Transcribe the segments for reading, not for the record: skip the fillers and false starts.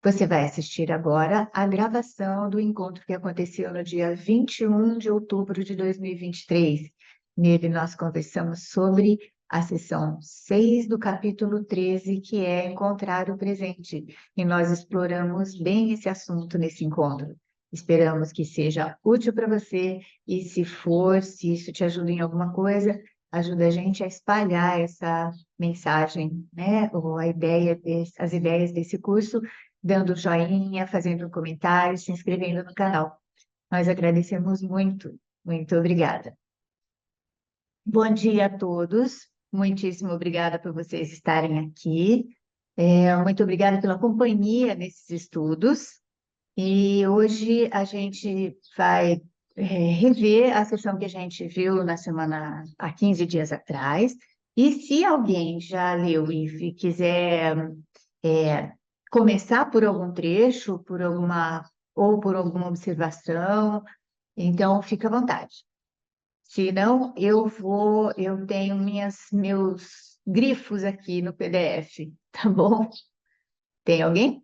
Você vai assistir agora a gravação do encontro que aconteceu no dia 21 de outubro de 2023. Nele, nós conversamos sobre a sessão 6 do capítulo 13, que é Encontrar o Presente. E nós exploramos bem esse assunto nesse encontro. Esperamos que seja útil para você e, se for, se isso te ajuda em alguma coisa, ajuda a gente a espalhar essa mensagem, né? Ou as ideias desse curso dando joinha, fazendo um comentário, se inscrevendo no canal. Nós agradecemos muito. Muito obrigada. Bom dia a todos. Muitíssimo obrigada por vocês estarem aqui. Muito obrigada pela companhia nesses estudos. E hoje a gente vai rever a sessão que a gente viu na semana, há 15 dias atrás. E se alguém já leu e quiser começar por algum trecho, ou por alguma observação, então fica à vontade. Se não, eu tenho meus grifos aqui no PDF, tá bom? Tem alguém?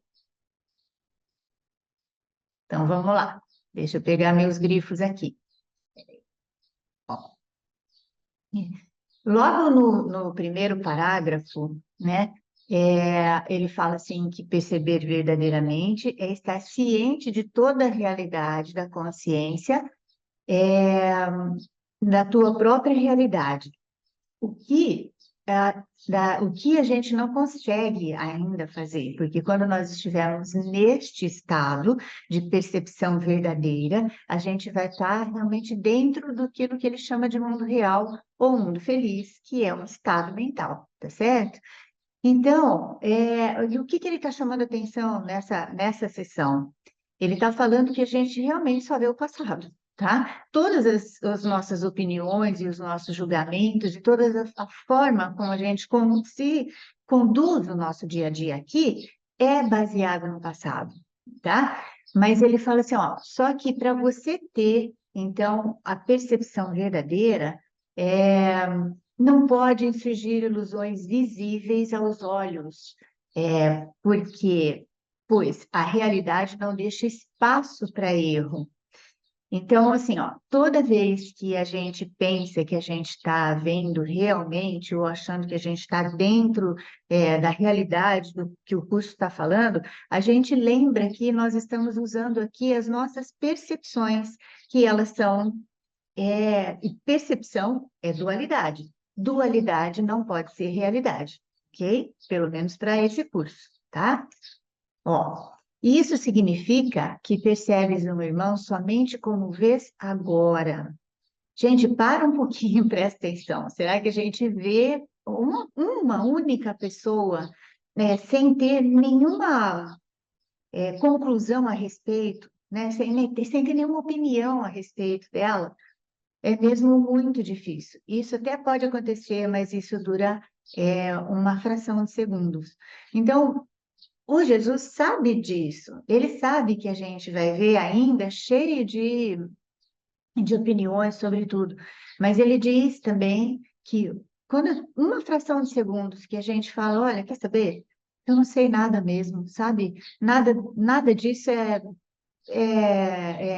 Então vamos lá. Deixa eu pegar meus grifos aqui. Ó, logo no primeiro parágrafo, né? Ele fala assim que perceber verdadeiramente é estar ciente de toda a realidade da consciência, da tua própria realidade. O que, o que a gente não consegue ainda fazer, porque quando nós estivermos neste estado de percepção verdadeira, a gente vai estar realmente dentro do que ele chama de mundo real ou mundo feliz, que é um estado mental, tá certo? Então, e o que ele está chamando a atenção nessa sessão? Ele está falando que a gente realmente só vê o passado, tá? Todas as nossas opiniões e os nossos julgamentos e toda a forma como a gente se conduz o nosso dia a dia aqui é baseada no passado, tá? Mas ele fala assim, ó, só que para você ter, então, a percepção verdadeira, é, não pode surgir ilusões visíveis aos olhos, porque, pois, a realidade não deixa espaço para erro. Então, assim, ó, toda vez que a gente pensa que a gente está vendo realmente ou achando que a gente está dentro, da realidade do que o curso está falando, a gente lembra que nós estamos usando aqui as nossas percepções, que elas são e percepção é dualidade. Dualidade não pode ser realidade, ok? Pelo menos para esse curso, tá? Ó, isso significa que percebes um irmão somente como vês agora. Gente, para um pouquinho, presta atenção. Será que a gente vê uma única pessoa, né, sem ter nenhuma conclusão a respeito, né, sem ter nenhuma opinião a respeito dela? É mesmo muito difícil. Isso até pode acontecer, mas isso dura uma fração de segundos. Então, o Jesus sabe disso. Ele sabe que a gente vai ver ainda cheio de opiniões sobre tudo. Mas ele diz também que quando uma fração de segundos que a gente fala, olha, quer saber? Eu não sei nada mesmo, sabe? Nada disso é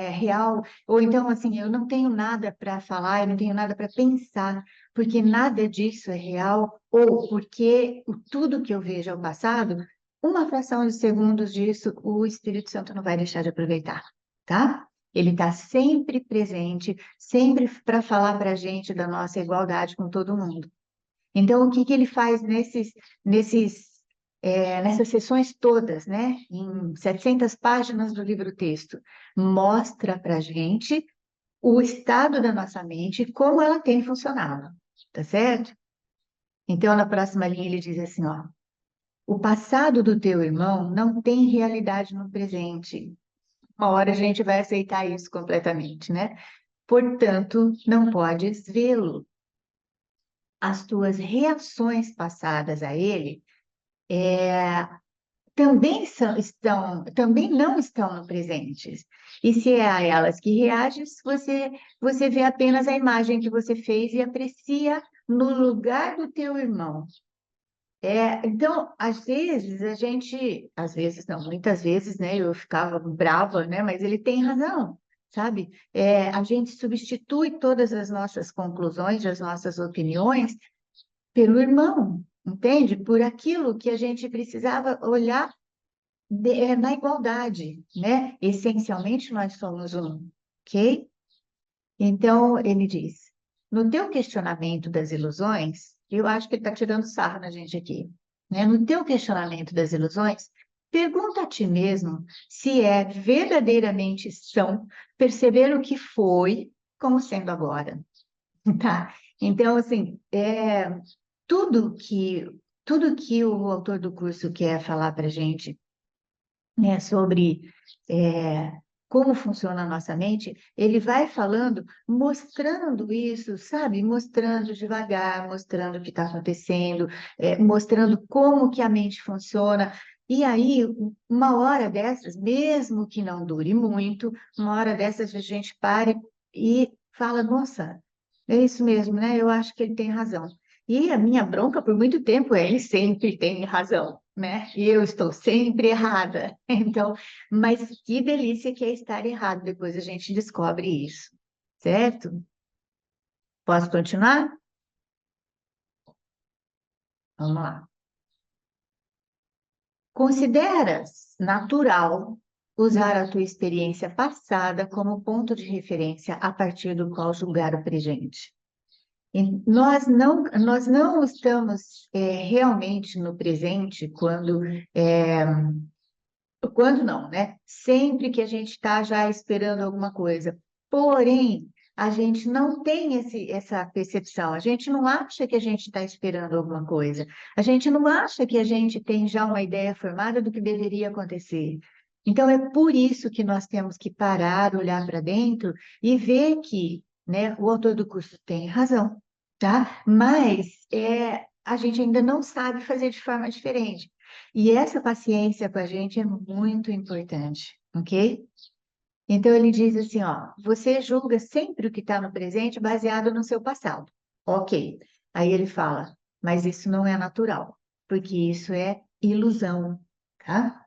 real, ou então assim, eu não tenho nada para falar, eu não tenho nada para pensar, porque nada disso é real, ou porque tudo que eu vejo é o passado, uma fração de segundos disso, o Espírito Santo não vai deixar de aproveitar, tá? Ele está sempre presente, sempre para falar para a gente da nossa igualdade com todo mundo. Então, o que que ele faz nessas sessões todas, né? Em 700 páginas do livro-texto? Mostra para a gente o estado da nossa mente, e como ela tem funcionado, tá certo? Então, na próxima linha, ele diz assim, ó, o passado do teu irmão não tem realidade no presente. Uma hora a gente vai aceitar isso completamente, né? Portanto, não podes vê-lo. As tuas reações passadas a ele também não estão no presente. E se é a elas que reages, você vê apenas a imagem que você fez e aprecia no lugar do teu irmão. Então, às vezes não, muitas vezes, né, eu ficava brava, né, mas ele tem razão, sabe? A gente substitui todas as nossas conclusões, as nossas opiniões pelo irmão, entende? Por aquilo que a gente precisava olhar na igualdade, né? Essencialmente, nós somos um, ok? Então, ele diz: no teu questionamento das ilusões, eu acho que ele está tirando sarro na gente aqui, né? No teu questionamento das ilusões, pergunta a ti mesmo se é verdadeiramente são perceber o que foi como sendo agora, tá? Então, assim, tudo que, tudo que o autor do curso quer falar para a gente, né, sobre é, como funciona a nossa mente, ele vai falando, mostrando isso, sabe? Mostrando devagar, mostrando o que está acontecendo, mostrando como que a mente funciona. E aí, uma hora dessas, mesmo que não dure muito, uma hora dessas a gente para e fala, nossa, é isso mesmo, né? Eu acho que ele tem razão. E a minha bronca por muito tempo é ele sempre tem razão, né? E eu estou sempre errada. Então, mas que delícia que é estar errado. Depois a gente descobre isso, certo? Posso continuar? Vamos lá. Consideras natural usar a tua experiência passada como ponto de referência a partir do qual julgar o presente? E nós não estamos realmente no presente quando não, né? Sempre que a gente está já esperando alguma coisa. Porém, a gente não tem essa percepção. A gente não acha que a gente está esperando alguma coisa. A gente não acha que a gente tem já uma ideia formada do que deveria acontecer. Então, é por isso que nós temos que parar, olhar para dentro e ver que, né, o autor do curso tem razão, tá? Mas a gente ainda não sabe fazer de forma diferente. E essa paciência com a gente é muito importante, ok? Então ele diz assim, ó, você julga sempre o que está no presente baseado no seu passado. Ok. Aí ele fala, mas isso não é natural, porque isso é ilusão, tá?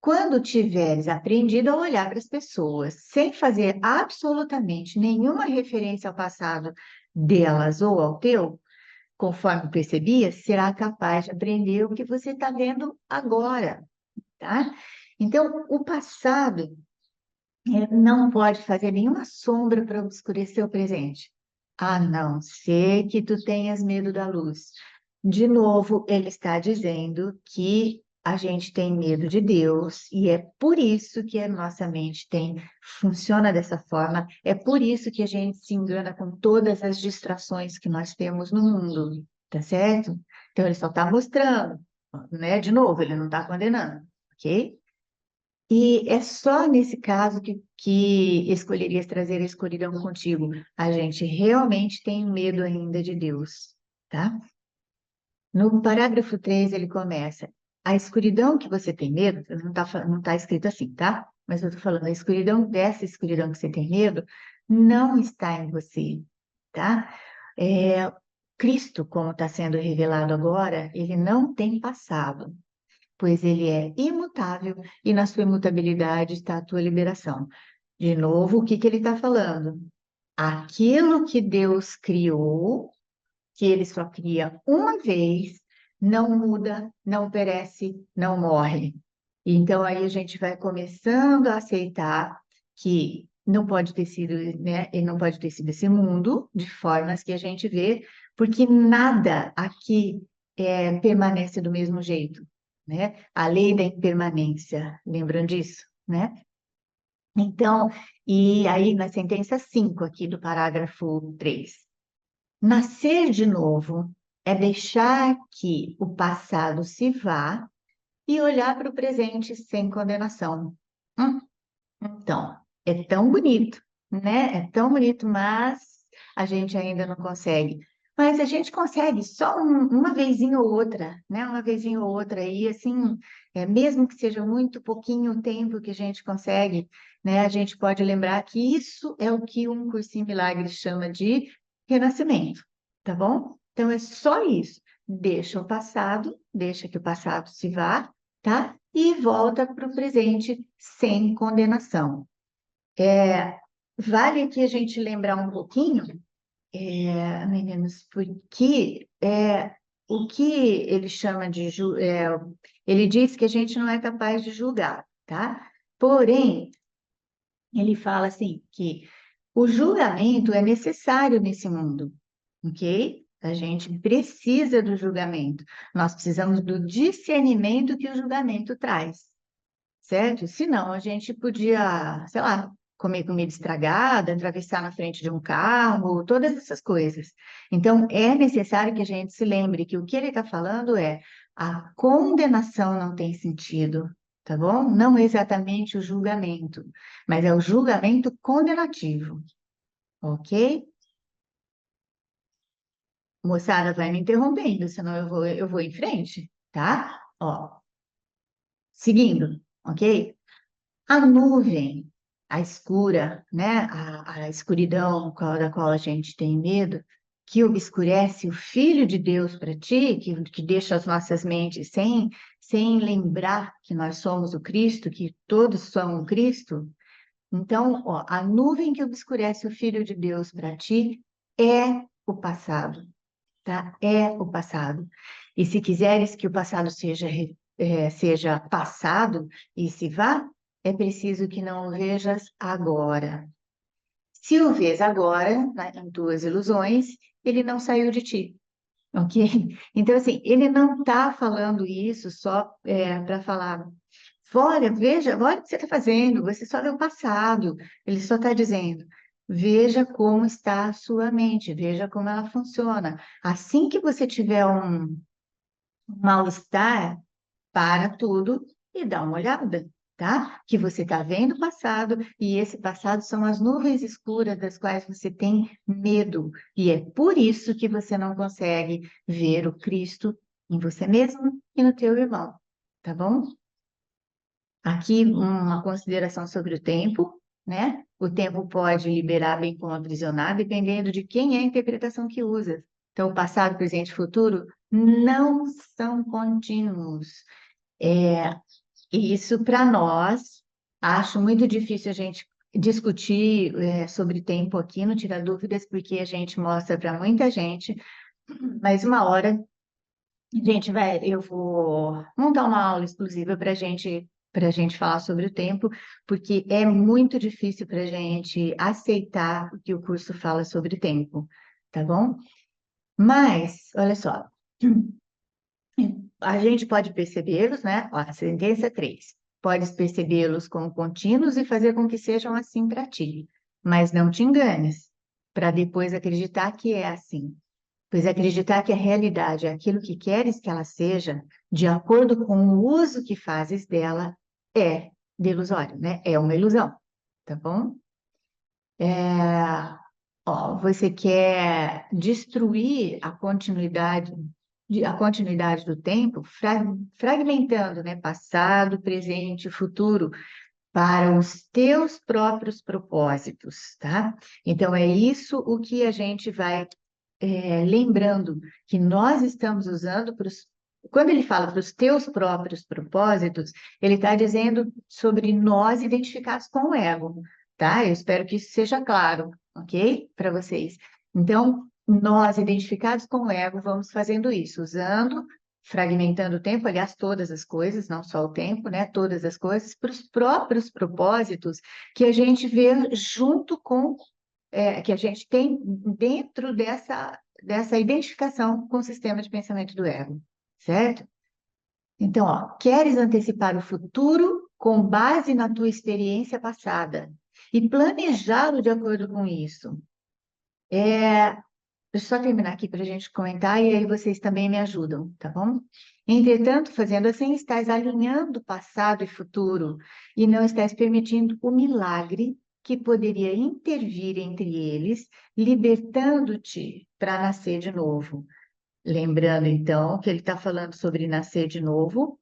Quando tiveres aprendido a olhar para as pessoas sem fazer absolutamente nenhuma referência ao passado delas ou ao teu, conforme percebia, será capaz de aprender o que você está vendo agora, tá? Então, o passado não pode fazer nenhuma sombra para obscurecer o presente, a não ser que tu tenhas medo da luz. De novo, ele está dizendo que a gente tem medo de Deus e é por isso que a nossa mente funciona dessa forma, é por isso que a gente se engana com todas as distrações que nós temos no mundo, tá certo? Então, ele só está mostrando, né? De novo, ele não está condenando, ok? E é só nesse caso que escolherias trazer a escuridão contigo. A gente realmente tem medo ainda de Deus, tá? No parágrafo 3 ele começa: a escuridão que você tem medo, não tá escrito assim, tá? Mas eu tô falando, a escuridão dessa escuridão que você tem medo não está em você, tá? É, Cristo, como está sendo revelado agora, ele não tem passado, pois ele é imutável e na sua imutabilidade está a tua liberação. De novo, o que que ele está falando? Aquilo que Deus criou, que ele só cria uma vez, não muda, não perece, não morre. Então aí a gente vai começando a aceitar que não pode ter sido, né, e não pode ter sido esse mundo de formas que a gente vê, porque nada aqui permanece do mesmo jeito, né? A lei da impermanência, lembram disso, né? Então, e aí na sentença 5 aqui do parágrafo 3, nascer de novo é deixar que o passado se vá e olhar para o presente sem condenação. Hum, Então, é tão bonito, né? É tão bonito, mas a gente ainda não consegue. Mas a gente consegue só uma vezinha ou outra, né? Uma vezinha ou outra aí, assim, mesmo que seja muito pouquinho o tempo que a gente consegue, né? A gente pode lembrar que isso é o que um cursinho milagre chama de renascimento, tá bom? Então é só isso. deixa que o passado se vá, tá? E volta para o presente sem condenação. Vale aqui a gente lembrar um pouquinho, meninos, porque o que ele chama de ele diz que a gente não é capaz de julgar, tá? Porém, ele fala assim que o julgamento é necessário nesse mundo, ok? A gente precisa do julgamento. Nós precisamos do discernimento que o julgamento traz, certo? Senão a gente podia, sei lá, comer comida estragada, atravessar na frente de um carro, todas essas coisas. Então, é necessário que a gente se lembre que o que ele está falando é a condenação não tem sentido, tá bom? Não exatamente o julgamento, mas é o julgamento condenativo, ok? Moçada, vai me interrompendo, senão eu vou em frente, tá? Ó, seguindo, ok? A nuvem, a escura, né? A escuridão da qual a gente tem medo, que obscurece o Filho de Deus para ti, que deixa as nossas mentes sem lembrar que nós somos o Cristo, que todos são o Cristo. Então, ó, a nuvem que obscurece o Filho de Deus para ti é o passado, tá? É o passado. E se quiseres que o passado seja passado e se vá, é preciso que não o vejas agora. Se o vês agora, em tuas ilusões, ele não saiu de ti, ok? Então, assim, ele não está falando isso só para falar, olha, veja, olha o que você está fazendo, você só vê o passado. Ele só está dizendo, veja como está a sua mente, veja como ela funciona. Assim que você tiver um mal-estar, para tudo e dá uma olhada, tá? Que você está vendo o passado e esse passado são as nuvens escuras das quais você tem medo. E é por isso que você não consegue ver o Cristo em você mesmo e no teu irmão, tá bom? Aqui uma consideração sobre o tempo, né? O tempo pode liberar bem como aprisionar, dependendo de quem é a interpretação que usa. Então, o passado, presente e futuro não são contínuos. É, e isso, para nós, acho muito difícil a gente discutir sobre tempo aqui, não tirar dúvidas, porque a gente mostra para muita gente, mas uma hora eu vou montar uma aula exclusiva para gente falar sobre o tempo, porque é muito difícil para a gente aceitar o que o curso fala sobre tempo, tá bom? Mas, olha só, a gente pode percebê-los, né? Ó, a sentença 3. Podes percebê-los como contínuos e fazer com que sejam assim para ti. Mas não te enganes, para depois acreditar que é assim. Pois acreditar que a realidade é aquilo que queres que ela seja, de acordo com o uso que fazes dela, é delusório, né? É uma ilusão, tá bom? Ó, você quer destruir a continuidade do tempo, fragmentando, né, passado, presente e futuro para os teus próprios propósitos, tá? Então é isso o que a gente vai lembrando que nós estamos usando quando ele fala para os teus próprios propósitos, ele está dizendo sobre nós identificados com o ego, tá? Eu espero que isso seja claro, ok? Para vocês. Então, nós identificados com o ego, vamos fazendo isso, usando, fragmentando o tempo, aliás, todas as coisas, não só o tempo, né? Todas as coisas, para os próprios propósitos que a gente vê junto com que a gente tem dentro dessa identificação com o sistema de pensamento do ego, certo? Então, ó, queres antecipar o futuro com base na tua experiência passada e planejá-lo de acordo com isso. Deixa eu só terminar aqui para a gente comentar e aí vocês também me ajudam, tá bom? Entretanto, fazendo assim, estás alinhando passado e futuro e não estás permitindo o milagre que poderia intervir entre eles, libertando-te para nascer de novo. Lembrando, então, que ele está falando sobre nascer de novo,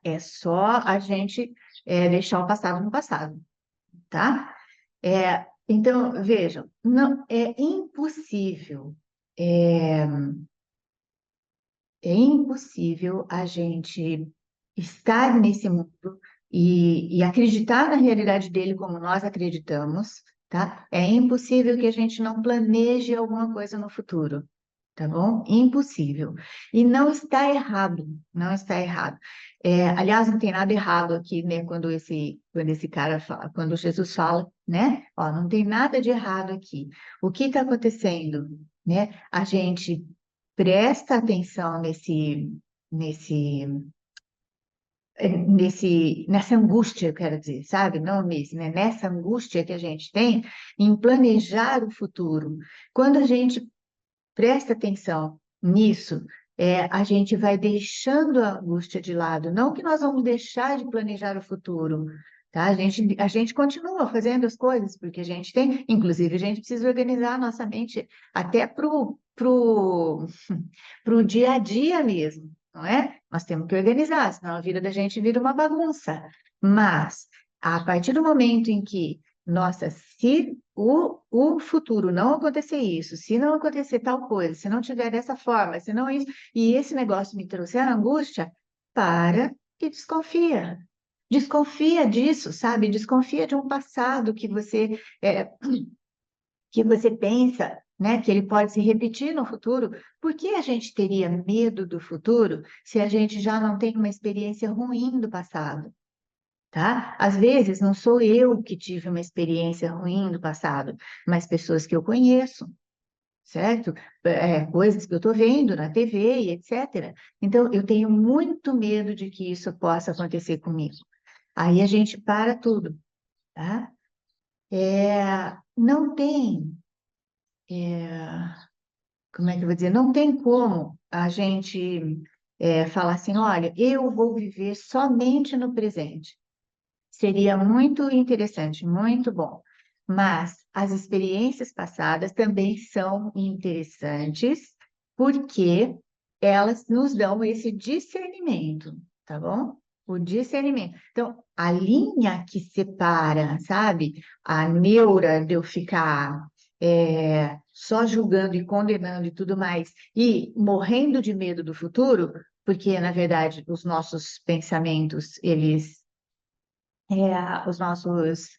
é só a gente deixar o passado no passado, tá? Então, vejam, não é impossível É impossível a gente estar nesse mundo e acreditar na realidade dele como nós acreditamos, tá? É impossível que a gente não planeje alguma coisa no futuro, tá bom? Impossível. E não está errado, não está errado. Aliás, não tem nada errado aqui, né? Quando esse cara fala, quando Jesus fala, né? Ó, não tem nada de errado aqui. O que está acontecendo, né? A gente presta atenção nesse, nessa angústia, eu quero dizer, sabe? Não nesse, né? Nessa angústia que a gente tem em planejar o futuro. Quando a gente presta atenção nisso, a gente vai deixando a angústia de lado. Não que nós vamos deixar de planejar o futuro, tá? A gente continua fazendo as coisas, porque a gente tem, inclusive, a gente precisa organizar a nossa mente até pro dia a dia mesmo, não é? Nós temos que organizar, senão a vida da gente vira uma bagunça. Mas, a partir do momento em que, nossa, se o futuro não acontecer isso, se não acontecer tal coisa, se não tiver dessa forma, se não isso, e esse negócio me trouxer angústia, para e desconfia. Desconfia disso, sabe? Desconfia de um passado que você pensa, né, que ele pode se repetir no futuro. Por que a gente teria medo do futuro se a gente já não tem uma experiência ruim do passado? Tá? Às vezes não sou eu que tive uma experiência ruim do passado, mas pessoas que eu conheço, certo? Coisas que eu estou vendo na TV e etc. Então, eu tenho muito medo de que isso possa acontecer comigo. Aí a gente para tudo, tá? Não tem, como é que eu vou dizer? Não tem como a gente falar assim, olha, eu vou viver somente no presente. Seria muito interessante, muito bom. Mas as experiências passadas também são interessantes, porque elas nos dão esse discernimento, tá bom? O discernimento. Então, a linha que separa, sabe, a neura de eu ficar só julgando e condenando e tudo mais, e morrendo de medo do futuro, porque, na verdade, os nossos pensamentos, os nossos,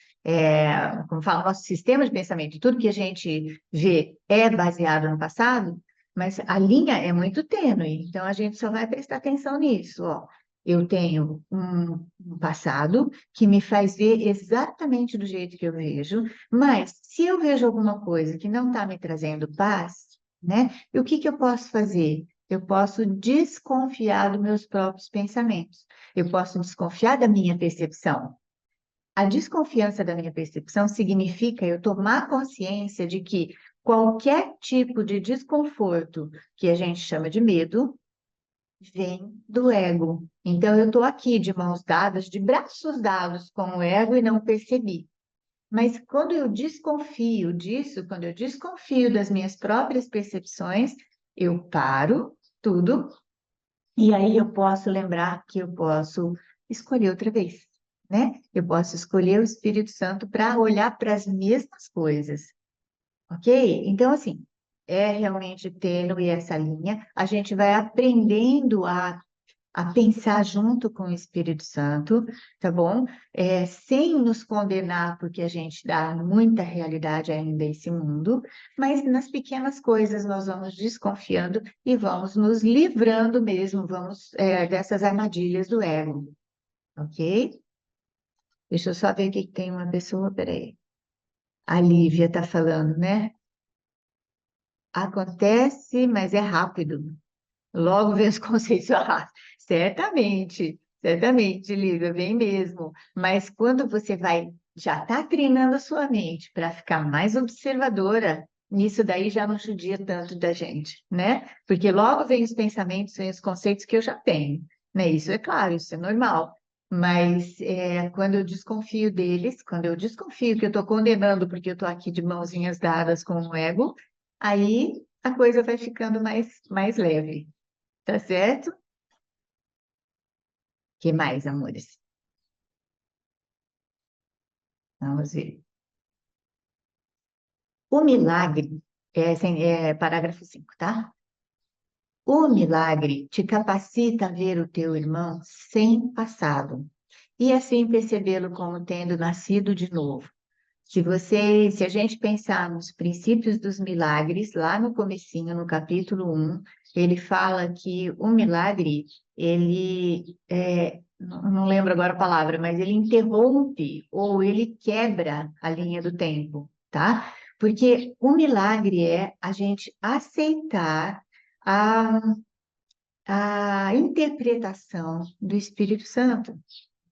como fala, nosso sistema de pensamento, tudo que a gente vê é baseado no passado, mas a linha é muito tênue, então a gente só vai prestar atenção nisso, ó. Eu tenho um passado que me faz ver exatamente do jeito que eu vejo, mas se eu vejo alguma coisa que não está me trazendo paz, né? E o que que eu posso fazer? Eu posso desconfiar dos meus próprios pensamentos. Eu posso desconfiar da minha percepção. A desconfiança da minha percepção significa eu tomar consciência de que qualquer tipo de desconforto que a gente chama de medo vem do ego. Então, eu estou aqui de mãos dadas, de braços dados com o ego e não percebi. Mas quando eu desconfio disso, quando eu desconfio das minhas próprias percepções, eu paro tudo e aí eu posso lembrar que eu posso escolher outra vez, né? Eu posso escolher o Espírito Santo para olhar para as mesmas coisas, ok? Então, assim, é realmente tênue essa linha. A gente vai aprendendo a pensar junto com o Espírito Santo, tá bom? Sem nos condenar, porque a gente dá muita realidade ainda a esse mundo, mas nas pequenas coisas nós vamos desconfiando e vamos nos livrando mesmo, vamos, dessas armadilhas do ego, ok? Deixa eu só ver aqui que tem uma pessoa, peraí. A Lívia está falando, né? Acontece, mas é rápido. Logo vem os conceitos errados. Certamente, certamente, Lívia, vem mesmo. Mas quando você vai, já está treinando a sua mente para ficar mais observadora, nisso daí já não judia tanto da gente, né? Porque logo vem os pensamentos, vem os conceitos que eu já tenho, né? Isso é claro, isso é normal. Mas quando eu desconfio deles, quando eu desconfio que eu estou condenando porque eu estou aqui de mãozinhas dadas com o ego, aí a coisa vai ficando mais leve. Tá certo? Que mais, amores? Vamos ver. O milagre, parágrafo 5, tá? O milagre te capacita a ver o teu irmão sem passado e assim percebê-lo como tendo nascido de novo. Se a gente pensar nos princípios dos milagres, lá no comecinho, no capítulo 1, ele fala que o milagre, não lembro agora a palavra, mas ele interrompe ou ele quebra a linha do tempo, tá? Porque o milagre é a gente aceitar a, a interpretação do Espírito Santo.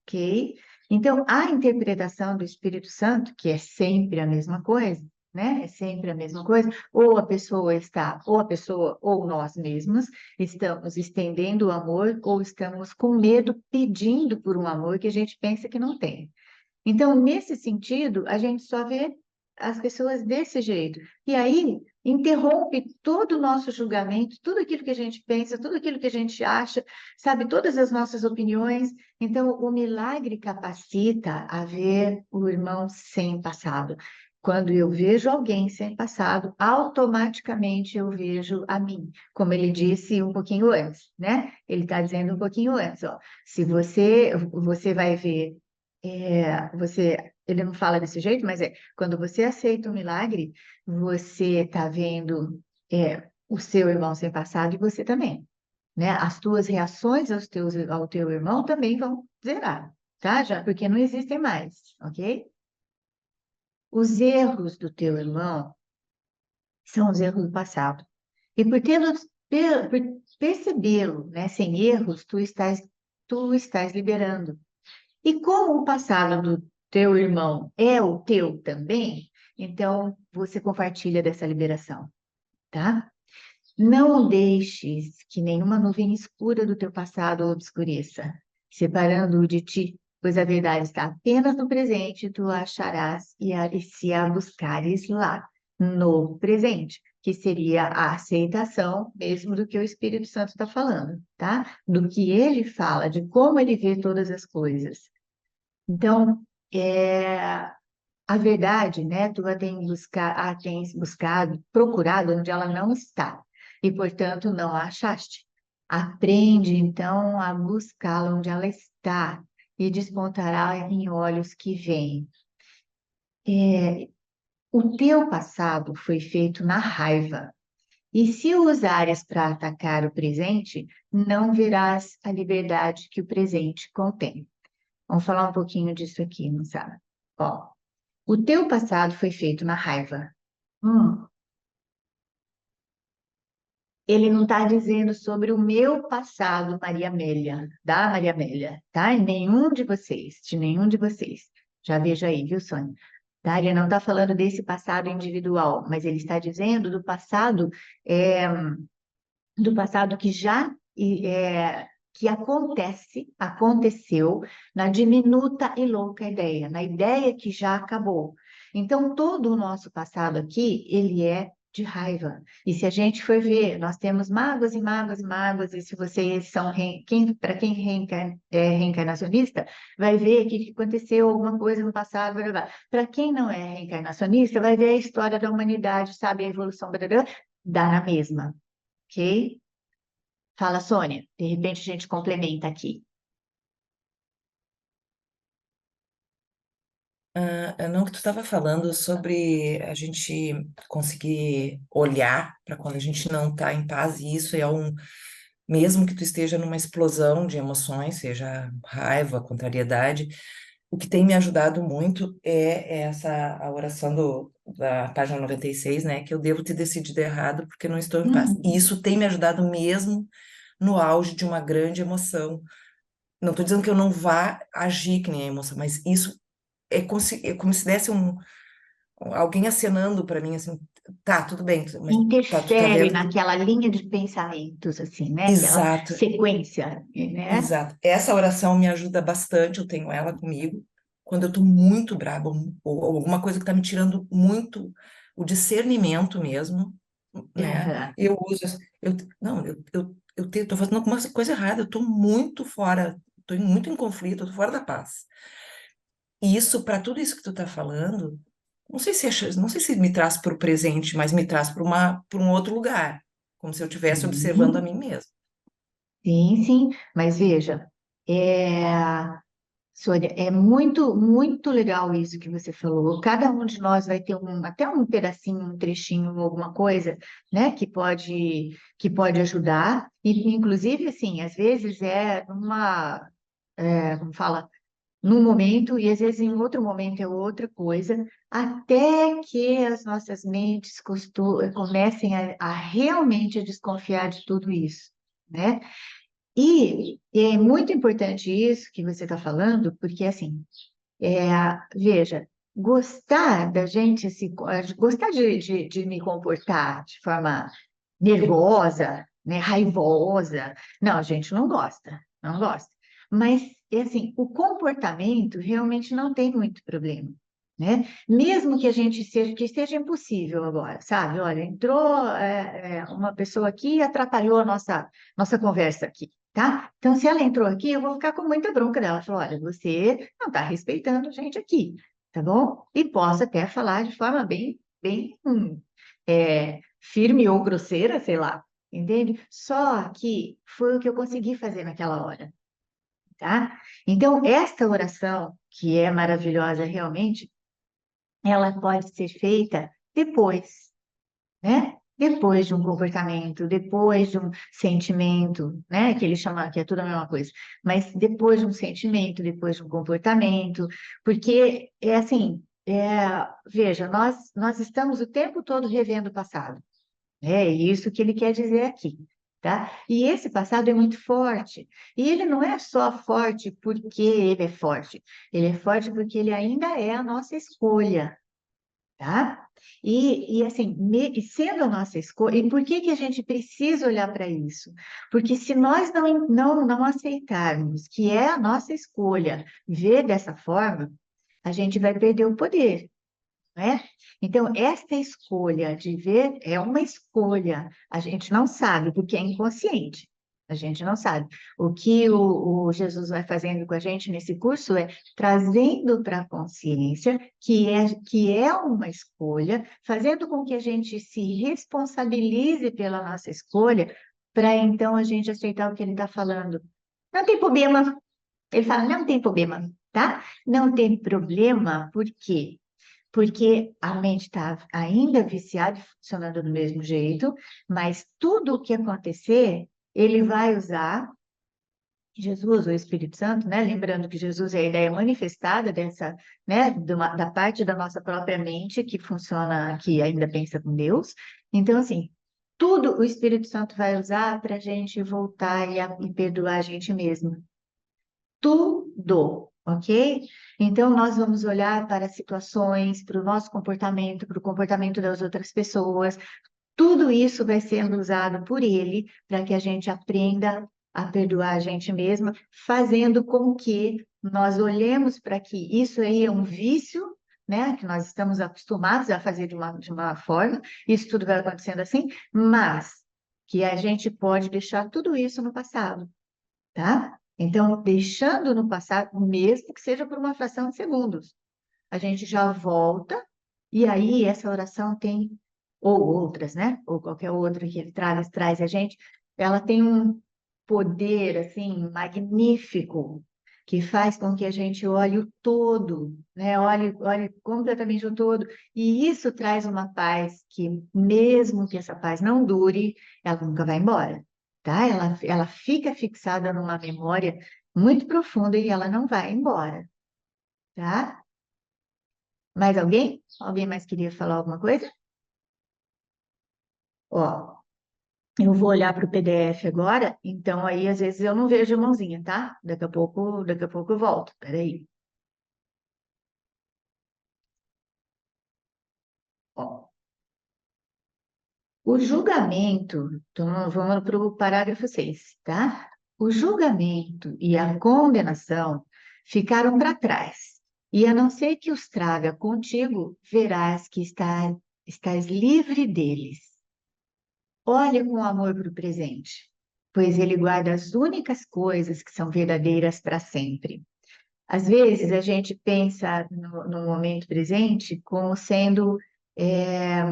Ok? Então, a interpretação do Espírito Santo, que é sempre a mesma coisa, né? É sempre a mesma coisa, ou a pessoa, ou nós mesmos, estamos estendendo o amor, ou estamos com medo, pedindo por um amor que a gente pensa que não tem. Então, nesse sentido, a gente só vê as pessoas desse jeito. E aí, interrompe todo o nosso julgamento, tudo aquilo que a gente pensa, tudo aquilo que a gente acha, sabe, todas as nossas opiniões. Então, o milagre capacita a ver o irmão sem passado. Quando eu vejo alguém sem passado, automaticamente eu vejo a mim, como ele disse um pouquinho antes, né? Ele está dizendo um pouquinho antes, ó. Se você vai ver ele não fala desse jeito, mas quando você aceita o milagre, você está vendo o seu irmão sem passado e você também, né? As tuas reações ao teu irmão também vão zerar, tá? Já, porque não existem mais, ok? Os erros do teu irmão são os erros do passado. E por percebê-lo, né, sem erros, tu estás liberando. E como o passado do teu irmão é o teu também, então você compartilha dessa liberação, tá? Não deixes que nenhuma nuvem escura do teu passado o obscureça, separando-o de ti, pois a verdade está apenas no presente, tu a acharás e se a buscares lá, no presente, que seria a aceitação mesmo do que o Espírito Santo está falando, tá? Do que ele fala, de como ele vê todas as coisas. Então, a verdade, né, tens buscado, procurado onde ela não está, e, portanto, não a achaste. Aprende, então, a buscá-la onde ela está, e despontará em olhos que veem. O teu passado foi feito na raiva, e se o usares para atacar o presente, não verás a liberdade que o presente contém. Vamos falar um pouquinho disso aqui, não sabe? Ó, o teu passado foi feito na raiva. Hum, Ele não está dizendo sobre o meu passado, Maria Amélia, da Maria Amélia, tá? E nenhum de vocês, de nenhum de vocês. Já veja aí, viu, Sônia? Tá? Ele não está falando desse passado individual, mas ele está dizendo é, do passado que que aconteceu na diminuta e louca ideia, na ideia que já acabou. Então, todo o nosso passado aqui, ele é de raiva. E se a gente for ver, nós temos mágoas e mágoas e mágoas, e se vocês são, para quem é reencarnacionista, vai ver que aconteceu alguma coisa no passado, blá, blá, blá. Para quem não é reencarnacionista, vai ver a história da humanidade, sabe, a evolução, blá, blá, blá, dá na mesma, ok? Fala, Sônia. De repente a gente complementa aqui. Não, que tu estava falando sobre a gente conseguir olhar para quando a gente não está em paz, e isso é mesmo que tu esteja numa explosão de emoções, seja raiva, contrariedade, o que tem me ajudado muito é a oração da página 96, né? Que eu devo ter decidido errado porque não estou em paz. E Uhum. isso tem me ajudado mesmo no auge de uma grande emoção. Não estou dizendo que eu não vá agir que nem a emoção, mas isso é como se desse alguém acenando para mim assim, tá, tudo bem, mas tá, tu tá Interfere vendo que naquela linha de pensamentos, assim, né? Aquela exato, sequência, né? exato. Essa oração me ajuda bastante, eu tenho ela comigo quando eu tô muito braba ou alguma coisa que tá me tirando muito o discernimento mesmo, né? Aham. Eu uso eu não, tô fazendo alguma coisa errada, eu tô muito fora, muito em conflito, eu tô fora da paz. E isso, para tudo isso que tu tá falando, não sei se me traz para o presente, mas me traz para um outro lugar. como se eu estivesse observando a Sim, mim mesma. sim, sim, mas veja, Sônia, é muito, muito legal isso que você falou. Cada um de nós vai ter até um pedacinho, um trechinho, alguma coisa, né, que pode ajudar. E, inclusive, assim, às vezes como fala, num momento, e às vezes em outro momento é outra coisa, até que as nossas mentes comecem a realmente desconfiar de tudo isso, né? E é muito importante isso que você está falando, porque assim, veja, gostar da gente gostar de me comportar de forma nervosa, né, raivosa, não, a gente não gosta, não gosta. Mas é assim, o comportamento realmente não tem muito problema. Né? Mesmo que a gente seja, que seja impossível agora, sabe? Olha, entrou uma pessoa aqui e atrapalhou a nossa conversa aqui. Tá? Então, se ela entrou aqui, eu vou ficar com muita bronca dela. Falar, olha, você não está respeitando a gente aqui, tá bom? E posso até falar de forma bem, bem firme ou grosseira, sei lá, entende? Só que foi o que eu consegui fazer naquela hora, tá? Então, esta oração, que é maravilhosa realmente, ela pode ser feita depois, né? Depois de um comportamento, depois de um sentimento, né? Que ele chama, que é tudo a mesma coisa, mas depois de um sentimento, depois de um comportamento, porque é assim, veja, nós estamos o tempo todo revendo o passado. É isso que ele quer dizer aqui, tá? E esse passado é muito forte. E ele não é só forte porque ele é forte. Ele é forte porque ele ainda é a nossa escolha, tá? E assim, e sendo a nossa escolha, e por que que a gente precisa olhar para isso? Porque se nós não aceitarmos que é a nossa escolha ver dessa forma, a gente vai perder o poder, né? Então, esta escolha de ver é uma escolha. A gente não sabe, porque é inconsciente. A gente não sabe. O que o Jesus vai fazendo com a gente nesse curso é trazendo para a consciência que é uma escolha, fazendo com que a gente se responsabilize pela nossa escolha, para então a gente aceitar o que ele está falando. Não tem problema. Ele fala, não tem problema, tá? Não tem problema, por quê? Porque a mente está ainda viciada e funcionando do mesmo jeito, mas tudo o que acontecer, ele vai usar Jesus, o Espírito Santo, né? Lembrando que Jesus é a ideia manifestada dessa, né, da parte da nossa própria mente que funciona, que ainda pensa com Deus. Então, assim, tudo o Espírito Santo vai usar para a gente voltar e perdoar a gente mesmo tudo, ok? Então, nós vamos olhar para situações, para o nosso comportamento, para o comportamento das outras pessoas. Tudo isso vai sendo usado por ele para que a gente aprenda a perdoar a gente mesma, fazendo com que nós olhemos para que isso aí é um vício, né? Que nós estamos acostumados a fazer de uma forma, isso tudo vai acontecendo assim, mas que a gente pode deixar tudo isso no passado, tá? Então, deixando no passado, mesmo que seja por uma fração de segundos, a gente já volta, e aí essa oração tem, ou outras, né? Ou qualquer outra que ele traz a gente, ela tem um poder, assim, magnífico, que faz com que a gente olhe o todo, né? Olhe completamente o todo, e isso traz uma paz que, mesmo que essa paz não dure, ela nunca vai embora, tá? Ela fica fixada numa memória muito profunda e ela não vai embora, tá? Mais alguém? Alguém mais queria falar alguma coisa? Ó, eu vou olhar para o PDF agora, então aí às vezes eu não vejo a mãozinha, tá? Daqui a pouco eu volto. Peraí. Ó, o julgamento, então vamos para o parágrafo 6, tá? O julgamento e a condenação ficaram para trás, e a não ser que os traga contigo, verás que estás livre deles. Olhe com amor para o presente, pois ele guarda as únicas coisas que são verdadeiras para sempre. Às vezes a gente pensa no momento presente como sendo é,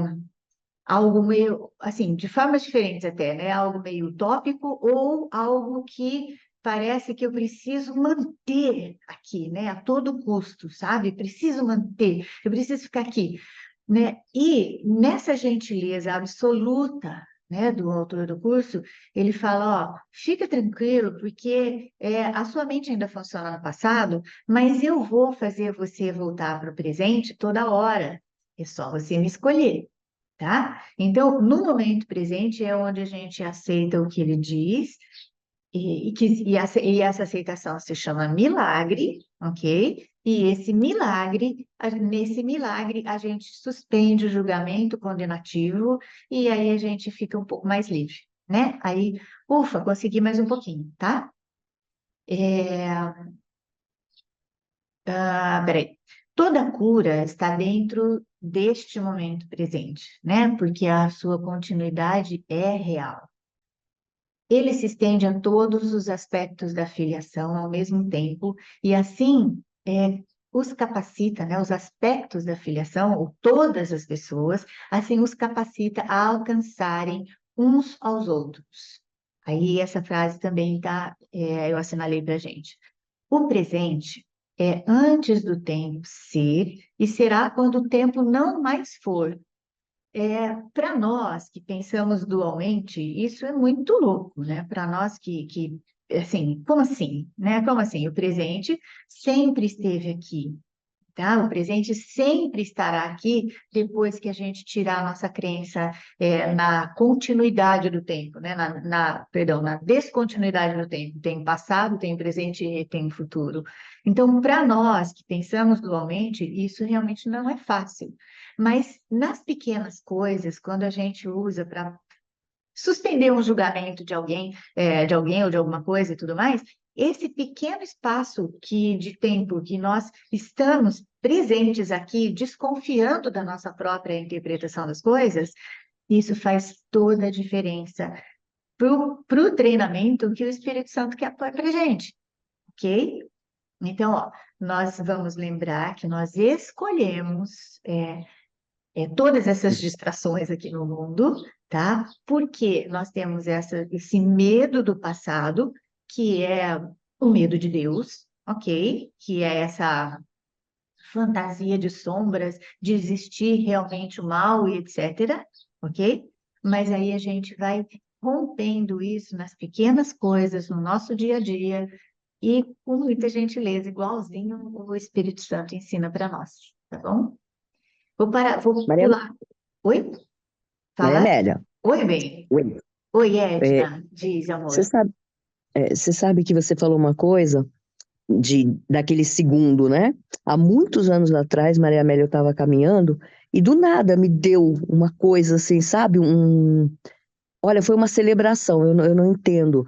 algo meio, assim, de formas diferentes até, né? Algo meio utópico ou algo que parece que eu preciso manter aqui, né? A todo custo, sabe? Preciso manter, eu preciso ficar aqui, né? E nessa gentileza absoluta, né, do autor do curso, ele fala, ó, fica tranquilo, porque a sua mente ainda funciona no passado, mas eu vou fazer você voltar para o presente toda hora. É só você me escolher, tá? Então, no momento presente é onde a gente aceita o que ele diz e essa aceitação se chama milagre, ok? E esse milagre, nesse milagre, a gente suspende o julgamento condenativo e aí a gente fica um pouco mais livre, né? Aí, ufa, consegui mais um pouquinho, tá? Peraí. Toda cura está dentro deste momento presente, né? Porque a sua continuidade é real. Ele se estende a todos os aspectos da filiação ao mesmo tempo e assim os capacita, né, os aspectos da filiação, ou todas as pessoas, assim os capacita a alcançarem uns aos outros. Aí essa frase também tá, eu assinalei para gente. O presente é antes do tempo ser e será quando o tempo não mais for. Para nós que pensamos dualmente, isso é muito louco, né? Para nós assim, como assim, né? Como assim? O presente sempre esteve aqui, tá? O presente sempre estará aqui depois que a gente tirar a nossa crença na continuidade do tempo, né? Perdão, na descontinuidade do tempo. Tem passado, tem presente e tem futuro. Então, para nós que pensamos dualmente, isso realmente não é fácil. Mas nas pequenas coisas, quando a gente usa para suspender um julgamento de alguém ou de alguma coisa e tudo mais, esse pequeno espaço de tempo que nós estamos presentes aqui, desconfiando da nossa própria interpretação das coisas, isso faz toda a diferença para o treinamento que o Espírito Santo quer pôr para a gente, ok? Então, ó, nós vamos lembrar que nós escolhemos todas essas distrações aqui no mundo, tá? Porque nós temos esse medo do passado, que é o medo de Deus, ok? Que é essa fantasia de sombras, de existir realmente o mal e etc, ok? Mas aí a gente vai rompendo isso nas pequenas coisas, no nosso dia a dia, e com muita gentileza, igualzinho o Espírito Santo ensina para nós, tá bom? Vou parar, vou Maria, pular. Oi? Maria Fala? Amélia, Oi, bem. oi. Oi, É, Edna. Diz, você amor. sabe, você sabe que você falou uma coisa daquele segundo, né? Há muitos anos atrás, Maria Amélia, eu estava caminhando e do nada me deu uma coisa assim, sabe? Olha, foi uma celebração, eu não entendo.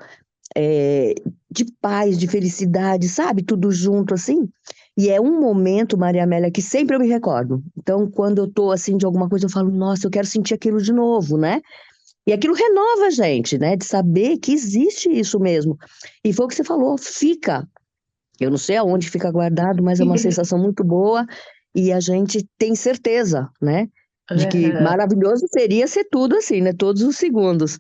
É, de paz, de felicidade, sabe? Tudo junto assim. E é um momento, Maria Amélia, que sempre eu me recordo. Então, quando eu tô assim de alguma coisa, eu falo, nossa, eu quero sentir aquilo de novo, né? E aquilo renova a gente, né? De saber que existe isso mesmo. E foi o que você falou, fica. Eu não sei aonde fica guardado, mas é uma sensação muito boa e a gente tem certeza, né? De que Aham. maravilhoso seria ser tudo assim, né? Todos os segundos.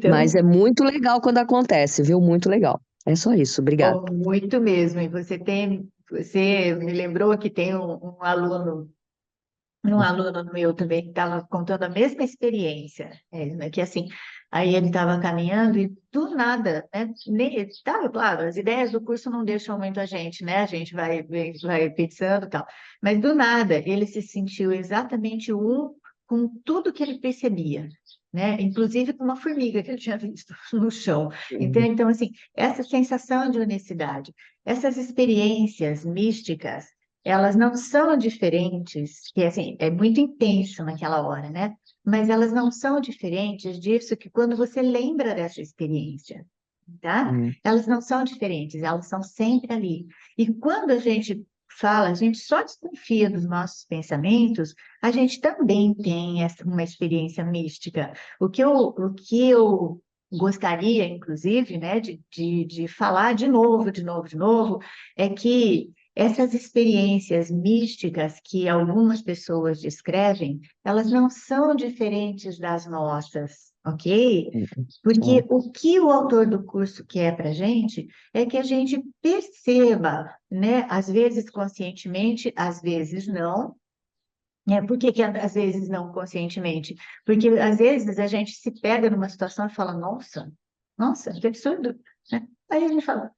Mas é Então, muito legal quando acontece, viu? Muito legal. É só isso, obrigada. oh, muito mesmo. E você me lembrou que tem um aluno meu também que estava contando a mesma experiência, né, que assim, aí ele estava caminhando e do nada, né, tá, claro, as ideias do curso não deixam muito a gente, né, a gente vai pensando e tal, mas do nada ele se sentiu exatamente um com tudo que ele percebia, né, inclusive com uma formiga que ele tinha visto no chão. Uhum. Então assim, essa sensação de unicidade, essas experiências místicas, elas não são diferentes, que assim, é muito intenso naquela hora, né? Mas elas não são diferentes disso que quando você lembra dessa experiência, tá? Uhum. Elas não são diferentes, elas são sempre ali. E quando a gente fala, a gente só desconfia dos nossos pensamentos, a gente também tem uma experiência mística. O que eu gostaria, inclusive, né, de falar de novo, é que essas experiências místicas que algumas pessoas descrevem, elas não são diferentes das nossas, ok? Porque o que o autor do curso quer para a gente é que a gente perceba, né? Às vezes conscientemente, às vezes não. Por que que às vezes não conscientemente? Porque às vezes a gente se pega numa situação e fala, nossa, que absurdo, né? Aí a gente fala,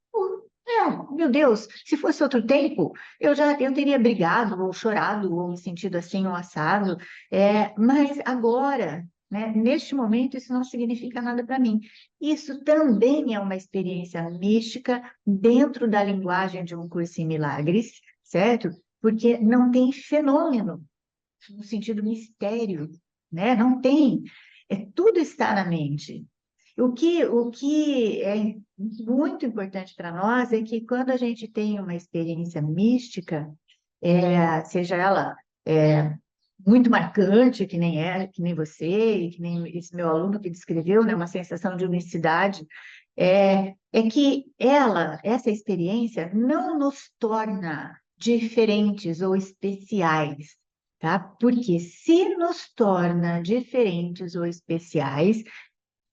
meu Deus, se fosse outro tempo, eu teria brigado, ou chorado, ou me sentido assim, ou assado. Mas agora, né, neste momento, isso não significa nada para mim. Isso também é uma experiência mística dentro da linguagem de um curso em milagres, certo? Porque não tem fenômeno no sentido mistério, né? Não tem. Tudo está na mente. O que é muito importante para nós é que quando a gente tem uma experiência mística, seja ela muito marcante, que nem você, e que nem esse meu aluno que descreveu, né, uma sensação de unicidade, é que essa experiência não nos torna diferentes ou especiais, tá? Porque se nos torna diferentes ou especiais,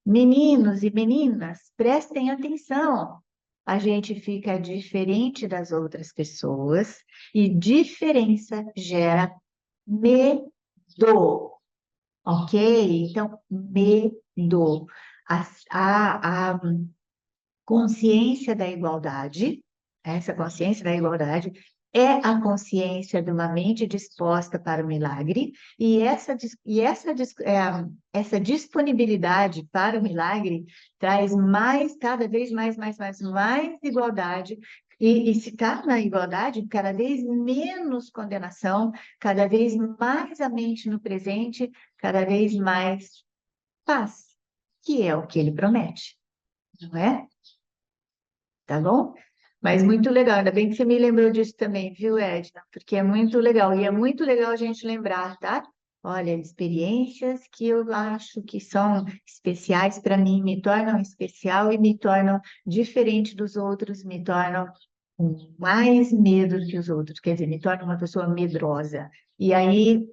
meninos e meninas, prestem atenção. A gente fica diferente das outras pessoas e diferença gera medo, ok? Então, medo. A consciência da igualdade, essa consciência da igualdade é a consciência de uma mente disposta para o milagre, e essa disponibilidade para o milagre traz cada vez mais igualdade, e se está na igualdade, cada vez menos condenação, cada vez mais a mente no presente, cada vez mais paz, que é o que ele promete, não é? Tá bom? Mas muito legal, ainda bem que você me lembrou disso também, viu, Edna? Porque é muito legal, e é muito legal a gente lembrar, tá? Olha, experiências que eu acho que são especiais para mim, me tornam especial e me tornam diferente dos outros, me tornam com mais medo que os outros, quer dizer, me tornam uma pessoa medrosa. E aí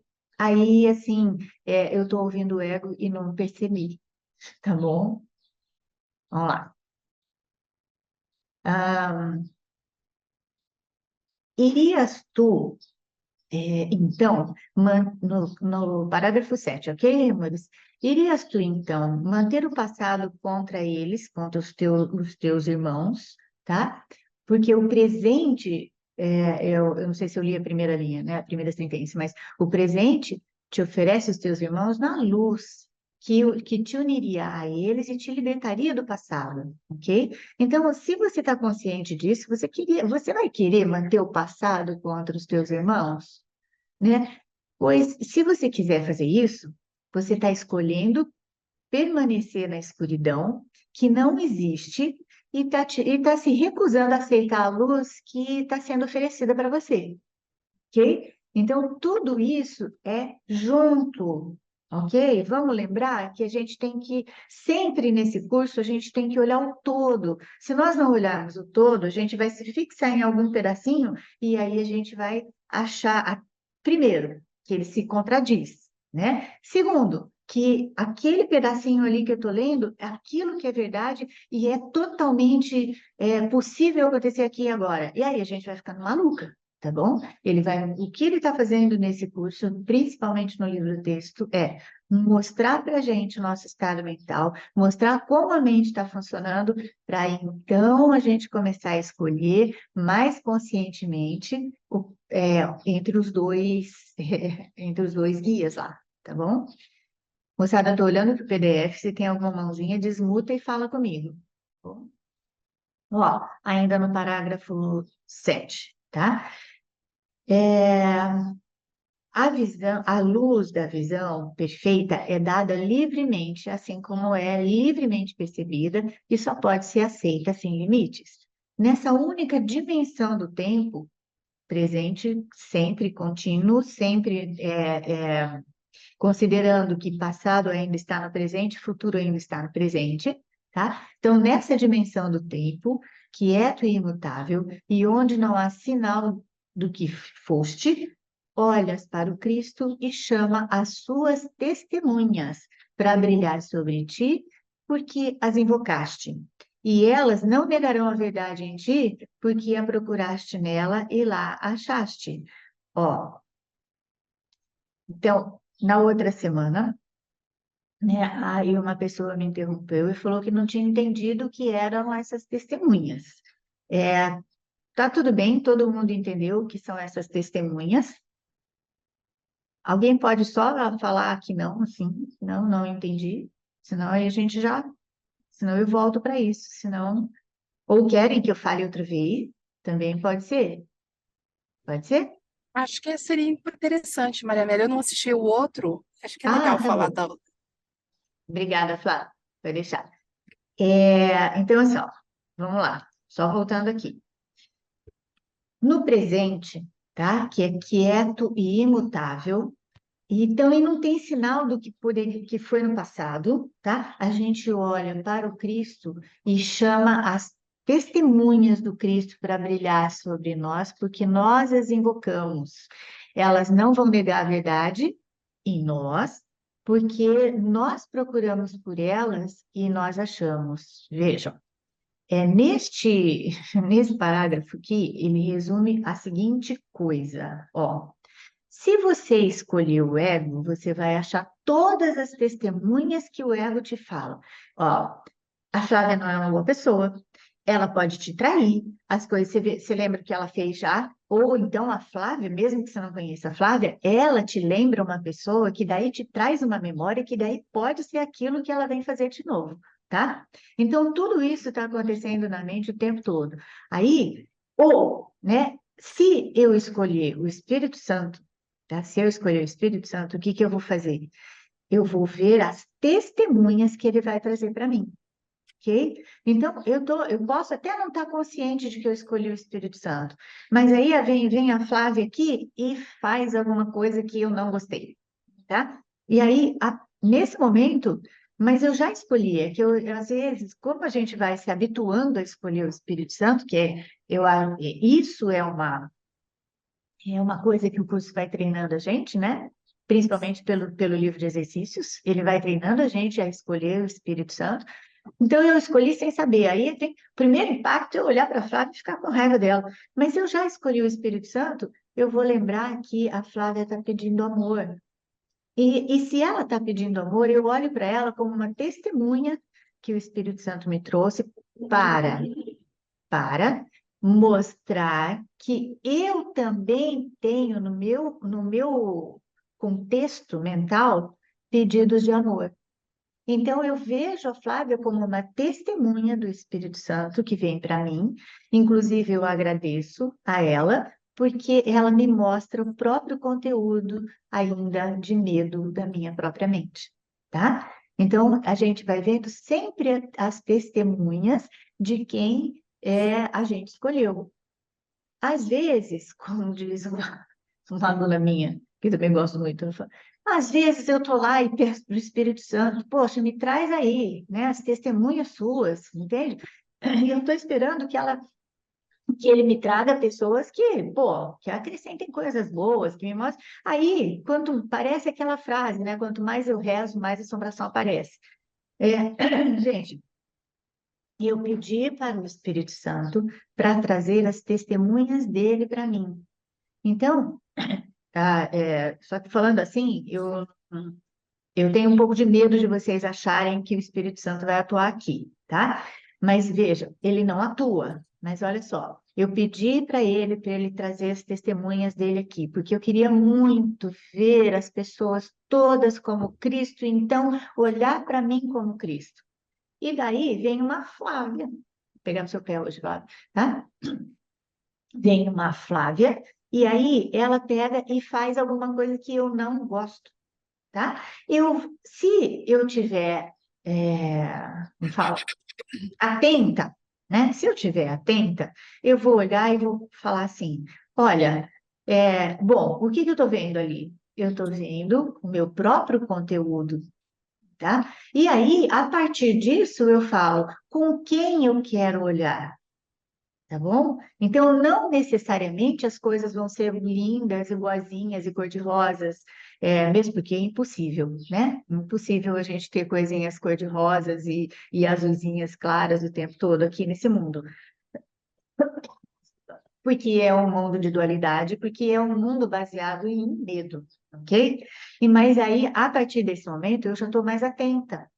assim, eu estou ouvindo o ego e não percebi, tá bom? Vamos lá. Ah, irias tu, então, no parágrafo 7, ok, amores? Irias tu, então, manter o passado contra eles, contra os teus irmãos, tá? Porque o presente, eu não sei se eu li a primeira linha, né, a primeira sentença, mas o presente te oferece os teus irmãos na luz, que te uniria a eles e te libertaria do passado, ok? Então, se você está consciente disso, você vai querer manter o passado contra os teus irmãos, né? Pois, se você quiser fazer isso, você está escolhendo permanecer na escuridão, que não existe, e está se recusando a aceitar a luz que está sendo oferecida para você, ok? Então, tudo isso é junto, ok? Vamos lembrar que a gente tem que, sempre nesse curso, a gente tem que olhar o todo. Se nós não olharmos o todo, a gente vai se fixar em algum pedacinho e aí a gente vai achar, primeiro, que ele se contradiz, né? Segundo, que aquele pedacinho ali que eu estou lendo é aquilo que é verdade e é totalmente possível acontecer aqui e agora. E aí a gente vai ficando maluca, tá bom? O que ele está fazendo nesse curso, principalmente no livro do texto, é mostrar para a gente o nosso estado mental, mostrar como a mente está funcionando, para então a gente começar a escolher mais conscientemente entre os dois, entre os dois guias lá, tá bom? Moçada, estou olhando para o PDF, se tem alguma mãozinha, desmuta e fala comigo. Tá bom? Ó, ainda no parágrafo 7, tá? A visão, a luz da visão perfeita é dada livremente, assim como é livremente percebida, e só pode ser aceita sem limites. Nessa única dimensão do tempo, presente, sempre contínuo, sempre considerando que passado ainda está no presente, futuro ainda está no presente, tá? Então, nessa dimensão do tempo, quieto e imutável, e onde não há sinal do que foste, olhas para o Cristo e chama as suas testemunhas para brilhar sobre ti, porque as invocaste. E elas não negarão a verdade em ti, porque a procuraste nela e lá a achaste. Ó, então, na outra semana, né, aí uma pessoa me interrompeu e falou que não tinha entendido o que eram essas testemunhas. É, tá tudo bem, todo mundo entendeu o que são essas testemunhas. Alguém pode só falar que não, assim, não, não entendi, senão aí a gente já, senão eu volto para isso, senão, ou querem que eu fale outra vez, também pode ser? Acho que seria interessante, Maria Amélia. Eu não assisti o outro. Acho que é Ah, legal tá falar bom, da. obrigada, Flávia, vai deixar. Então, assim, ó, vamos lá, só voltando aqui. No presente, tá? Que é quieto e imutável, e também não tem sinal do que, que foi no passado, tá? A gente olha para o Cristo e chama as testemunhas do Cristo para brilhar sobre nós, porque nós as invocamos. Elas não vão negar a verdade em nós, porque nós procuramos por elas e nós achamos. Vejam. Nesse parágrafo aqui, ele resume a seguinte coisa, ó. Se você escolher o ego, você vai achar todas as testemunhas que o ego te fala. Ó, a Flávia não é uma boa pessoa, ela pode te trair, as coisas, você lembra que ela fez já? Ou então a Flávia, mesmo que você não conheça a Flávia, ela te lembra uma pessoa que daí te traz uma memória que daí pode ser aquilo que ela vem fazer de novo, tá? Então, tudo isso está acontecendo na mente o tempo todo. Aí, ou, né, se eu escolher o Espírito Santo, tá? Se eu escolher o Espírito Santo, o que que eu vou fazer? Eu vou ver as testemunhas que ele vai trazer para mim. Ok? Então, eu posso até não estar consciente de que eu escolhi o Espírito Santo, mas aí vem a Flávia aqui e faz alguma coisa que eu não gostei, tá? E aí, nesse momento, mas eu já escolhi, é que às vezes, como a gente vai se habituando a escolher o Espírito Santo, isso é uma coisa que o curso vai treinando a gente, né? Principalmente pelo livro de exercícios, ele vai treinando a gente a escolher o Espírito Santo. Então eu escolhi sem saber. Aí o primeiro impacto é eu olhar para a Flávia e ficar com raiva dela. Mas se eu já escolhi o Espírito Santo, eu vou lembrar que a Flávia está pedindo amor. E se ela está pedindo amor, eu olho para ela como uma testemunha que o Espírito Santo me trouxe para, para mostrar que eu também tenho no meu contexto mental pedidos de amor. Então, eu vejo a Flávia como uma testemunha do Espírito Santo que vem para mim. Inclusive, eu agradeço a ela, porque ela me mostra o próprio conteúdo ainda de medo da minha própria mente, tá? Então, a gente vai vendo sempre as testemunhas de quem a gente escolheu. Às vezes, como diz uma aluna minha, que eu também gosto muito, ela fala, às vezes eu estou lá e peço para o Espírito Santo, poxa, me traz aí, né, as testemunhas suas, entende? E eu estou esperando que ele me traga pessoas que acrescentem coisas boas, que me mostrem. Aí, parece aquela frase, né? Quanto mais eu rezo, mais assombração aparece. Gente, eu pedi para o Espírito Santo para trazer as testemunhas dele para mim. Então, só que falando assim, eu tenho um pouco de medo de vocês acharem que o Espírito Santo vai atuar aqui, tá? Mas veja, ele não atua. Mas olha só, eu pedi para ele trazer as testemunhas dele aqui, porque eu queria muito ver as pessoas todas como Cristo, e então olhar para mim como Cristo. E daí vem uma Flávia, vou pegar no seu pé hoje, Flávia, tá? Vem uma Flávia, e aí ela pega e faz alguma coisa que eu não gosto, tá? Se eu tiver, me fala, atenta, né? Se eu tiver atenta, eu vou olhar e vou falar assim, olha, bom, o que que eu estou vendo ali? Eu estou vendo o meu próprio conteúdo, tá? E aí, a partir disso, eu falo, com quem eu quero olhar? tá bom? Então, não necessariamente as coisas vão ser lindas, e boazinhas e cor-de-rosas, mesmo porque é impossível, né? Impossível a gente ter coisinhas cor-de-rosas e azulzinhas claras o tempo todo aqui nesse mundo. Porque é um mundo de dualidade, porque é um mundo baseado em medo, ok? Mas aí, a partir desse momento, eu já estou mais atenta.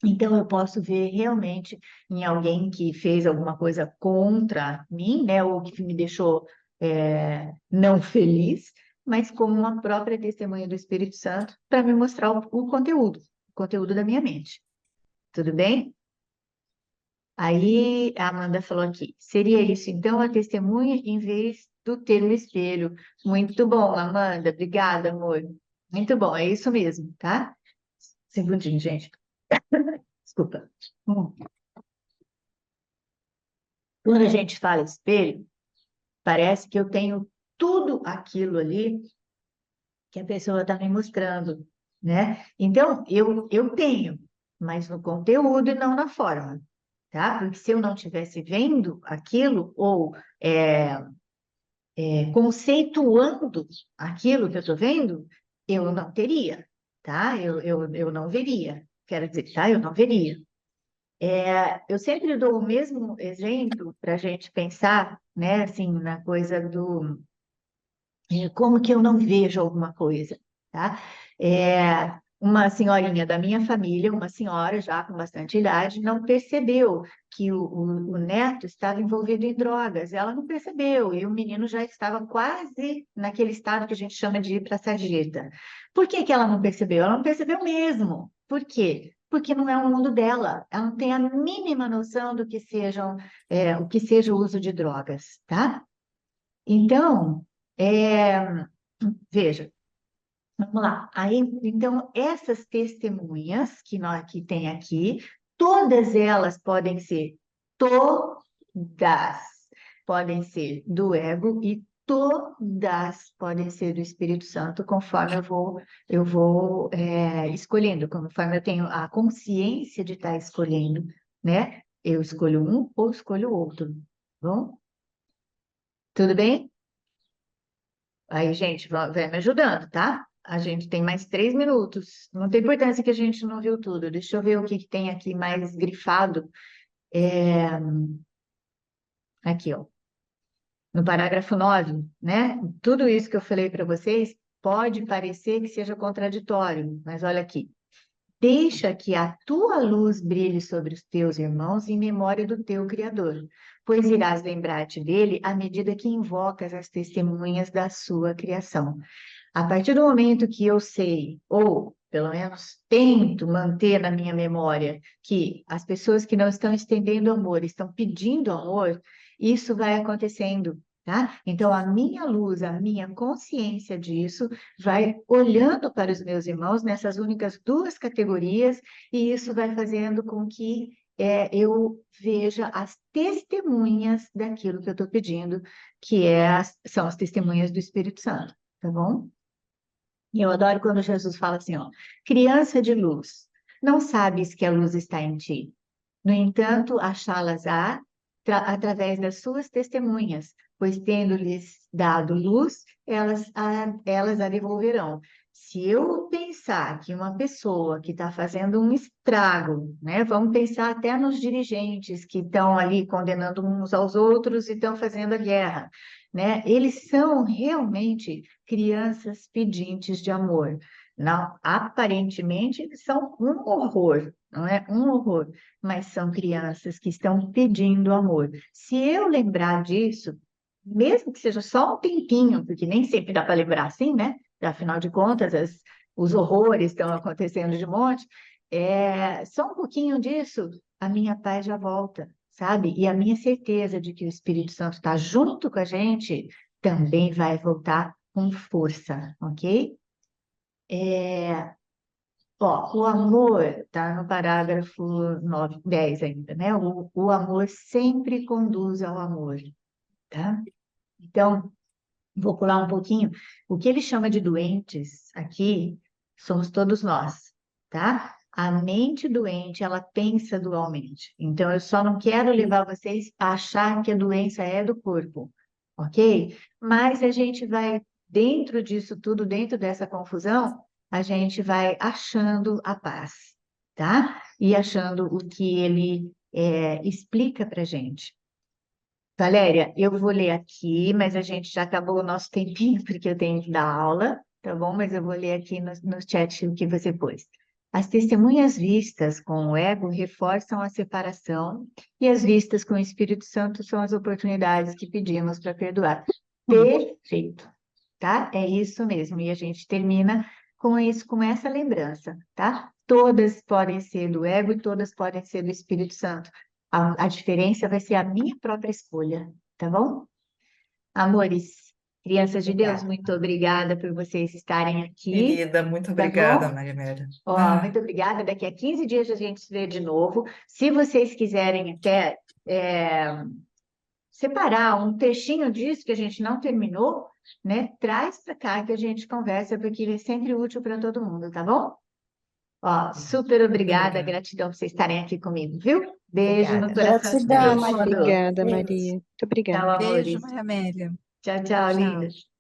Então, eu posso ver realmente em alguém que fez alguma coisa contra mim, né, ou que me deixou não feliz, mas como uma própria testemunha do Espírito Santo para me mostrar o conteúdo da minha mente. Tudo bem? Aí a Amanda falou aqui, seria isso então a testemunha em vez do ter um espelho. Muito bom, Amanda, obrigada, amor. Muito bom, é isso mesmo, tá? Segundinho, gente. Desculpa. Quando a gente fala espelho, parece que eu tenho tudo aquilo ali que a pessoa está me mostrando, né? Então, eu tenho, mas no conteúdo e não na forma, tá? Porque se eu não estivesse vendo aquilo ou conceituando aquilo que eu estou vendo, eu não teria, tá? Eu não veria, quero dizer, tá? Eu não veria. Eu sempre dou o mesmo exemplo para a gente pensar, né, assim, na coisa do como que eu não vejo alguma coisa, tá? Uma senhorinha da minha família, uma senhora já com bastante idade, não percebeu que o neto estava envolvido em drogas. Ela não percebeu, e o menino já estava quase naquele estado que a gente chama de ir para a sarjeta. Por que que ela não percebeu? Ela não percebeu mesmo. Por quê? Porque não é o mundo dela. Ela não tem a mínima noção do que o que seja o uso de drogas, tá? Então, é, veja, vamos lá. Aí, então, essas testemunhas que nós que tem aqui, todas elas todas podem ser do ego e todas podem ser do Espírito Santo, conforme eu vou escolhendo, conforme eu tenho a consciência de estar escolhendo, né? Eu escolho um ou escolho o outro. Tá bom? Tudo bem? Aí, gente, vai me ajudando, tá? A gente tem mais 3 minutos. Não tem importância que a gente não viu tudo. Deixa eu ver o que que tem aqui mais grifado. É, Aqui, ó. No parágrafo 9, né? Tudo isso que eu falei para vocês pode parecer que seja contraditório, mas olha aqui. Deixa que a tua luz brilhe sobre os teus irmãos em memória do teu Criador, pois irás lembrar-te dele à medida que invocas as testemunhas da sua criação. A partir do momento que eu sei, ou pelo menos tento manter na minha memória, que as pessoas que não estão estendendo amor estão pedindo amor, isso vai acontecendo, tá? Então, a minha luz, a minha consciência disso, vai olhando para os meus irmãos nessas únicas duas categorias, e isso vai fazendo com que eu veja as testemunhas daquilo que eu estou pedindo, são as testemunhas do Espírito Santo, tá bom? E eu adoro quando Jesus fala assim, ó, criança de luz, não sabes que a luz está em ti. No entanto, achá-las-á através das suas testemunhas, pois tendo-lhes dado luz, elas a devolverão. Se eu pensar que uma pessoa que está fazendo um estrago, né? Vamos pensar até nos dirigentes que estão ali condenando uns aos outros e estão fazendo a guerra, né? Eles são realmente crianças pedintes de amor. Não, aparentemente, eles são um horror, não é? Um horror, mas são crianças que estão pedindo amor. Se eu lembrar disso, mesmo que seja só um tempinho, porque nem sempre dá para lembrar assim, né? Afinal de contas, os horrores estão acontecendo de monte. Só um pouquinho disso, a minha paz já volta, sabe? E a minha certeza de que o Espírito Santo está junto com a gente também vai voltar com força, ok? Ó, o amor está no parágrafo 9, 10 ainda, né? O amor sempre conduz ao amor, tá? Então, vou pular um pouquinho. O que ele chama de doentes aqui somos todos nós, tá? A mente doente, ela pensa dualmente. Então, eu só não quero levar vocês a achar que a doença é do corpo, ok? Mas a gente vai, dentro disso tudo, dentro dessa confusão, a gente vai achando a paz, tá? E achando o que ele explica para gente. Valéria, eu vou ler aqui, mas a gente já acabou o nosso tempinho, porque eu tenho que dar aula, tá bom? Mas eu vou ler aqui no chat o que você pôs. As testemunhas vistas com o ego reforçam a separação, e as vistas com o Espírito Santo são as oportunidades que pedimos para perdoar. Perfeito, tá? É isso mesmo. E a gente termina com isso, com essa lembrança, tá? Todas podem ser do ego e todas podem ser do Espírito Santo. A diferença vai ser a minha própria escolha, tá bom? Amores, crianças de Deus, Obrigada. muito obrigada por vocês estarem aqui, Querida, muito tá obrigada, bom? Maria Amélia. Ó, muito obrigada. Daqui a 15 dias a gente se vê de novo. Se vocês quiserem até separar um trechinho disso que a gente não terminou, né? Traz para cá que a gente conversa, porque ele é sempre útil para todo mundo, tá bom? Ó, super obrigada, Obrigada. gratidão por vocês estarem aqui comigo, viu? Beijo no Obrigada. coração de Gratidão, todo Maria. mundo. Obrigada, Beijo. Maria. Muito Tchau, obrigada. Beijo, amores. Maria Amélia. Tchau, tchau, Tchau. lindas.